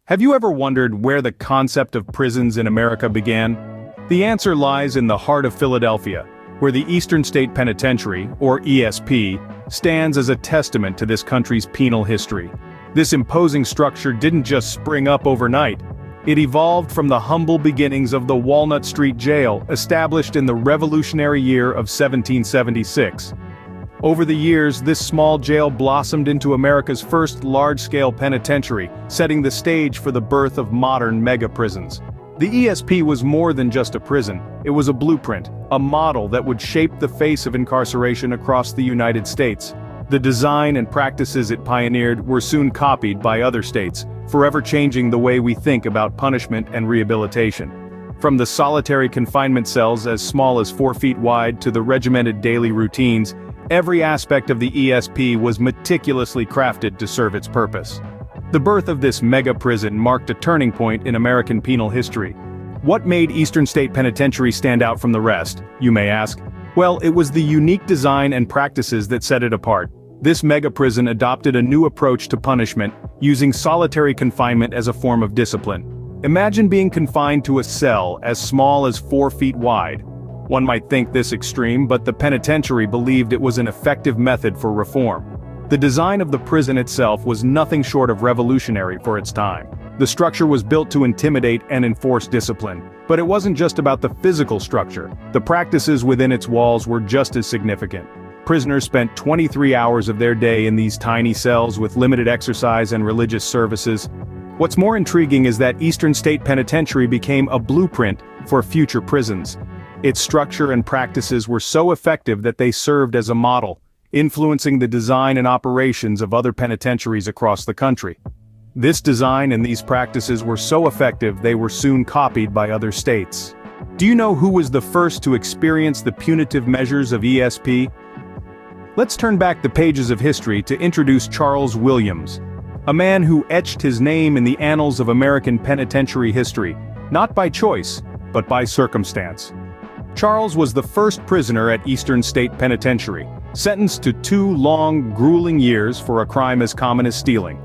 Have you ever wondered where the concept of prisons in America began? The answer lies in the heart of Philadelphia, where the Eastern State Penitentiary, or ESP, stands as a testament to this country's penal history. This imposing structure didn't just spring up overnight. It evolved from the humble beginnings of the Walnut Street Jail, established in the Revolutionary year of 1776. Over the years, this small jail blossomed into America's first large-scale penitentiary, setting the stage for the birth of modern mega-prisons. The ESP was more than just a prison, it was a blueprint, a model that would shape the face of incarceration across the United States. The design and practices it pioneered were soon copied by other states, forever changing the way we think about punishment and rehabilitation. From the solitary confinement cells as small as 4 feet wide to the regimented daily routines, every aspect of the ESP was meticulously crafted to serve its purpose. The birth of this mega-prison marked a turning point in American penal history. What made Eastern State Penitentiary stand out from the rest, you may ask? Well, it was the unique design and practices that set it apart. This mega-prison adopted a new approach to punishment, using solitary confinement as a form of discipline. Imagine being confined to a cell as small as 4 feet wide. One might think this extreme, but the penitentiary believed it was an effective method for reform. The design of the prison itself was nothing short of revolutionary for its time. The structure was built to intimidate and enforce discipline. But it wasn't just about the physical structure. The practices within its walls were just as significant. Prisoners spent 23 hours of their day in these tiny cells with limited exercise and religious services. What's more intriguing is that Eastern State Penitentiary became a blueprint for future prisons. Its structure and practices were so effective that they served as a model, influencing the design and operations of other penitentiaries across the country. This design and these practices were so effective they were soon copied by other states. Do you know who was the first to experience the punitive measures of ESP? Let's turn back the pages of history to introduce Charles Williams, a man who etched his name in the annals of American penitentiary history, not by choice, but by circumstance. Charles was the first prisoner at Eastern State Penitentiary, sentenced to 2 long, grueling years for a crime as common as stealing.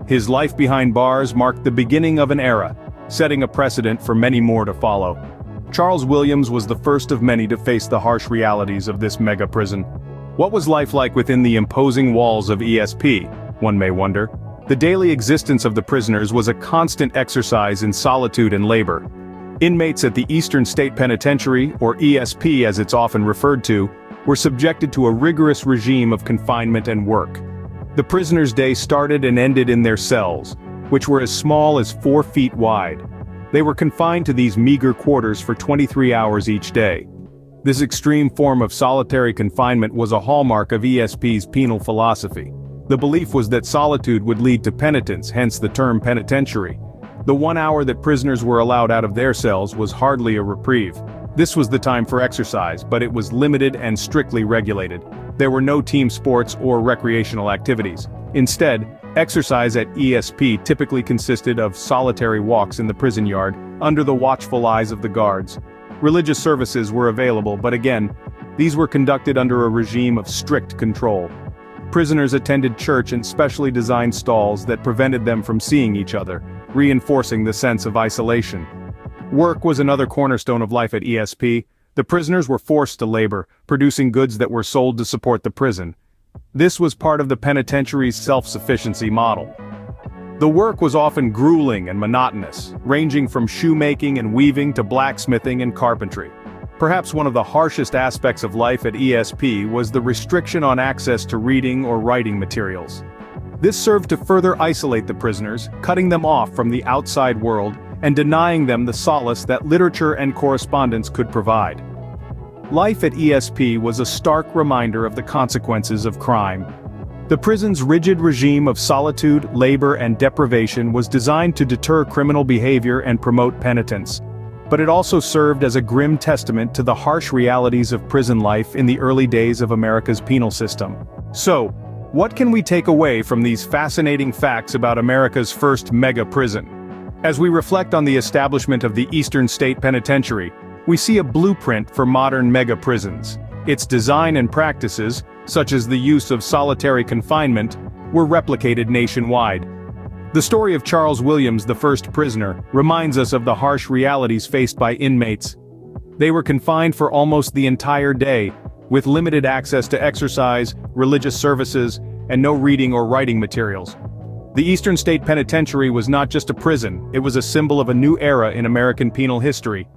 His life behind bars marked the beginning of an era, setting a precedent for many more to follow. Charles Williams was the first of many to face the harsh realities of this mega-prison. What was life like within the imposing walls of ESP, one may wonder? The daily existence of the prisoners was a constant exercise in solitude and labor. Inmates at the Eastern State Penitentiary, or ESP as it's often referred to, were subjected to a rigorous regime of confinement and work. The prisoners' day started and ended in their cells, which were as small as 4 feet wide. They were confined to these meager quarters for 23 hours each day. This extreme form of solitary confinement was a hallmark of ESP's penal philosophy. The belief was that solitude would lead to penitence, hence the term penitentiary. The 1 hour that prisoners were allowed out of their cells was hardly a reprieve. This was the time for exercise, but it was limited and strictly regulated. There were no team sports or recreational activities. Instead, exercise at ESP typically consisted of solitary walks in the prison yard, under the watchful eyes of the guards. Religious services were available, but again, these were conducted under a regime of strict control. Prisoners attended church in specially designed stalls that prevented them from seeing each other, reinforcing the sense of isolation. Work was another cornerstone of life at ESP. The prisoners were forced to labor, producing goods that were sold to support the prison. This was part of the penitentiary's self-sufficiency model. The work was often grueling and monotonous, ranging from shoemaking and weaving to blacksmithing and carpentry. Perhaps one of the harshest aspects of life at ESP was the restriction on access to reading or writing materials. This served to further isolate the prisoners, cutting them off from the outside world and denying them the solace that literature and correspondence could provide. Life at ESP was a stark reminder of the consequences of crime. The prison's rigid regime of solitude, labor, and deprivation was designed to deter criminal behavior and promote penitence. But it also served as a grim testament to the harsh realities of prison life in the early days of America's penal system. So, what can we take away from these fascinating facts about America's first mega-prison? As we reflect on the establishment of the Eastern State Penitentiary, we see a blueprint for modern mega-prisons. Its design and practices, such as the use of solitary confinement, were replicated nationwide. The story of Charles Williams, the first prisoner, reminds us of the harsh realities faced by inmates. They were confined for almost the entire day, with limited access to exercise, religious services, and no reading or writing materials. The Eastern State Penitentiary was not just a prison, it was a symbol of a new era in American penal history.